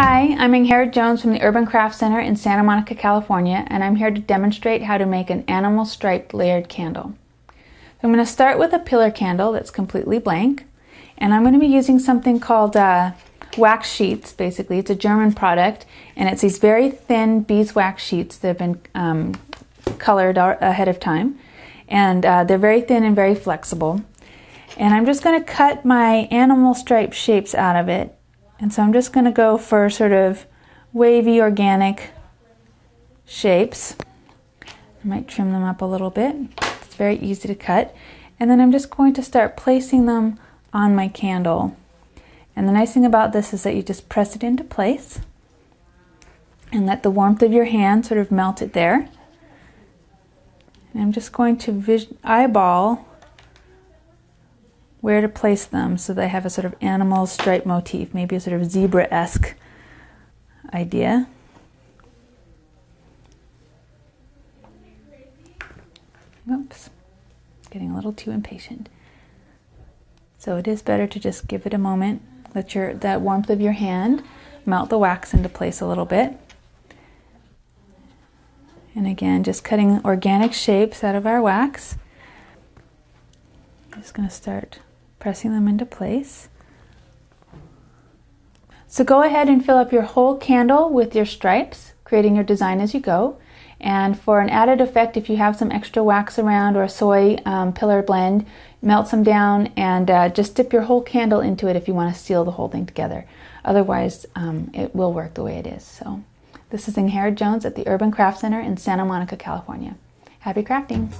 Hi, I'm Ingrid Jones from the Urban Craft Center in Santa Monica, California, and I'm here to demonstrate how to make an animal striped layered candle. I'm going to start with a pillar candle that's completely blank, and I'm going to be using something called wax sheets. Basically, it's a German product, and it's these very thin beeswax sheets that have been colored ahead of time, and they're very thin and very flexible. And I'm just going to cut my animal stripe shapes out of it. And so I'm just going to go for sort of wavy organic shapes. I might trim them up a little bit. It's very easy to cut. And then I'm just going to start placing them on my candle. And the nice thing about this is that you just press it into place and let the warmth of your hand sort of melt it there. And I'm just going to eyeball where to place them so they have a sort of animal stripe motif, maybe a sort of zebra-esque idea. Oops, getting a little too impatient. So it is better to just give it a moment, let that warmth of your hand melt the wax into place a little bit. And again, just cutting organic shapes out of our wax. I'm just going to start pressing them into place. So go ahead and fill up your whole candle with your stripes, creating your design as you go. And for an added effect, if you have some extra wax around or a soy pillar blend, melt some down and just dip your whole candle into it if you want to seal the whole thing together. Otherwise, it will work the way it is. So this is Ingrid Jones at the Urban Craft Center in Santa Monica, California. Happy crafting!